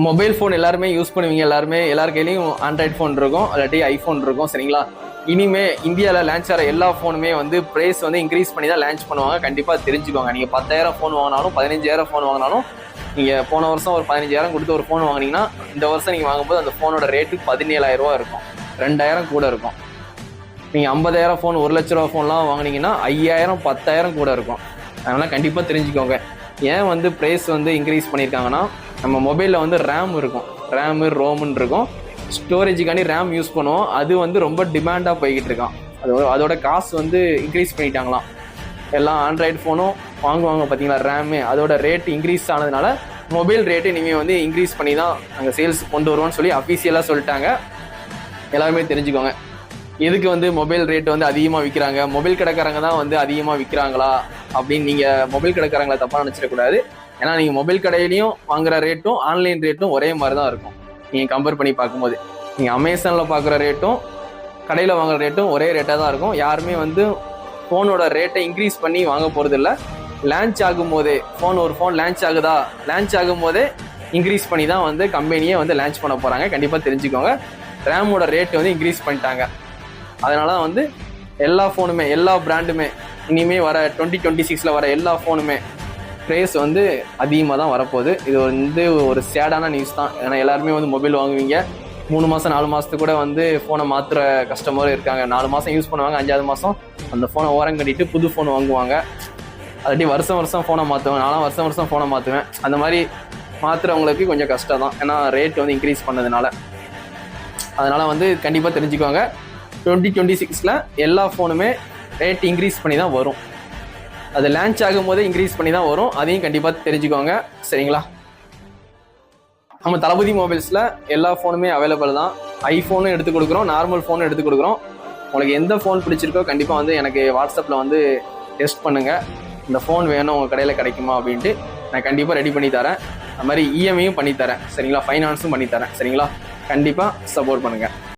Mobile phone எல்லாருமே use பண்ணுவீங்க. எல்லார் கையிலையும் ஆண்ட்ராய்ட் ஃபோன் இருக்கும், இல்லாட்டி ஐஃபோன் இருக்கும். சரிங்களா? இனிமே இந்தியாவில் லான்ச் ஆகிற எல்லா ஃபோனுமே வந்து ப்ரைஸ் வந்து இன்க்ரீஸ் பண்ணி தான் லான்ச் பண்ணுவாங்க. கண்டிப்பாக தெரிஞ்சுக்கோங்க. நீங்கள் 10,000 ஃபோன் வாங்கினாலும் 15,000 ஃபோன் வாங்கினாலும், நீங்கள் போன வருஷம் ஒரு 15,000 கொடுத்து ஒரு ஃபோன் வாங்கினீங்கன்னா இந்த வருஷம் நீங்கள் வாங்கும்போது அந்த ஃபோனோட ரேட்டு 17,000 இருக்கும், 2,000 கூட இருக்கும். நீங்கள் 50,000 ஃபோன் 1,00,000 ரூபா ஃபோன்லாம் வாங்கினீங்கன்னா 5,000 10,000 கூட இருக்கும். அதனால் கண்டிப்பாக தெரிஞ்சுக்கோங்க. ஏன் வந்து ப்ரைஸ் வந்து இன்க்ரீஸ் பண்ணியிருக்காங்கன்னா, நம்ம மொபைலில் வந்து ரேம் இருக்கும், ரேமு ரோமுன்னு இருக்கும். ஸ்டோரேஜுக்காண்டி ரேம் யூஸ் பண்ணுவோம். அது வந்து ரொம்ப டிமாண்டாக போய்கிட்டு இருக்கான். அதோட காசு வந்து இன்க்ரீஸ் பண்ணிட்டாங்களாம். எல்லாம் ஆண்ட்ராய்டு ஃபோனும் வாங்குவாங்க பார்த்தீங்களா, ரேமு அதோட ரேட் இன்க்ரீஸ் ஆனதுனால மொபைல் ரேட்டு இனிமேல் வந்து இன்க்ரீஸ் பண்ணி தான் நாங்கள் சேல்ஸ் கொண்டு வருவோம்னு சொல்லி அஃபீஷியலாக சொல்லிட்டாங்க. எல்லாருமே தெரிஞ்சுக்கோங்க. எதுக்கு வந்து மொபைல் ரேட் வந்து அதிகமாக விற்கிறாங்க, மொபைல் கடைக்காரங்க தான் வந்து அதிகமாக விற்கிறாங்களா அப்படின்னு நீங்கள் மொபைல் கடைக்காரங்களை தப்பாக நினச்சிடக்கூடாது. ஏன்னா நீங்கள் மொபைல் கடையிலையும் வாங்குற ரேட்டும் ஆன்லைன் ரேட்டும் ஒரே மாதிரி தான் இருக்கும். நீங்கள் கம்பேர் பண்ணி பார்க்கும்போது நீங்கள் அமேசானில் பார்க்குற ரேட்டும் கடையில் வாங்குற ரேட்டும் ஒரே ரேட்டாக தான் இருக்கும். யாருமே வந்து ஃபோனோட ரேட்டை இன்க்ரீஸ் பண்ணி வாங்க போகிறது இல்லை. லான்ச் ஆகும்போதே ஒரு ஃபோன் லான்ச் ஆகும்போதே இன்க்ரீஸ் பண்ணி தான் வந்து கம்பெனியே வந்து லான்ச் பண்ண போகிறாங்க. கண்டிப்பாக தெரிஞ்சுக்கோங்க. ரேமோட ரேட்டு வந்து இன்க்ரீஸ் பண்ணிட்டாங்க. அதனால தான் வந்து எல்லா ஃபோனுமே எல்லா பிராண்டுமே இனிமேல் வர 2026 வர எல்லா ஃபோனுமே ப்ரைஸ் வந்து அதிகமாக தான் வரப்போகுது. இது வந்து ஒரு சேடான நியூஸ் தான். ஏன்னா எல்லாருமே வந்து மொபைல் வாங்குவீங்க. 3 மாதம் 4 மாதத்துக்கு கூட வந்து ஃபோனை மாற்றுற கஸ்டமரும் இருக்காங்க. 4 மாதம் யூஸ் பண்ணுவாங்க, 5ஆவது மாதம் அந்த ஃபோனை ஓரம் கட்டிட்டு புது ஃபோன் வாங்குவாங்க. அதாட்டி வருஷம் ஃபோனை மாற்றுவேன். நானும் வருஷம் ஃபோனை மாற்றுவேன். அந்த மாதிரி மாற்றுறவங்களுக்கு கொஞ்சம் கஷ்டம் தான். ஏன்னா ரேட் வந்து இன்க்ரீஸ் பண்ணதுனால. அதனால் வந்து கண்டிப்பாக தெரிஞ்சுக்கோங்க. 2026 எல்லா ஃபோனுமே ரேட் இன்க்ரீஸ் பண்ணி தான் வரும். அது லான்ச் ஆகும் போதே இன்க்ரீஸ் பண்ணி தான் வரும். அதையும் கண்டிப்பாக தெரிஞ்சுக்கோங்க. சரிங்களா? நம்ம தளபதி மொபைல்ஸில் எல்லா ஃபோனுமே அவைலபிள் தான். ஐஃபோனும் எடுத்து கொடுக்குறோம், நார்மல் ஃபோனும் எடுத்து கொடுக்குறோம். உங்களுக்கு எந்த ஃபோன் பிடிச்சிருக்கோ கண்டிப்பாக வந்து எனக்கு வாட்ஸ்அப்பில் வந்து டெஸ்ட் பண்ணுங்கள். இந்த ஃபோன் வேணும் உங்கள் கடையில் கிடைக்குமா அப்படின்ட்டு நான் கண்டிப்பாக ரெடி பண்ணி தரேன். அது மாதிரி இஎம்ஐயும் பண்ணித்தரேன். சரிங்களா? ஃபைனான்ஸும் பண்ணித்தரேன். சரிங்களா? கண்டிப்பாக சப்போர்ட் பண்ணுங்கள்.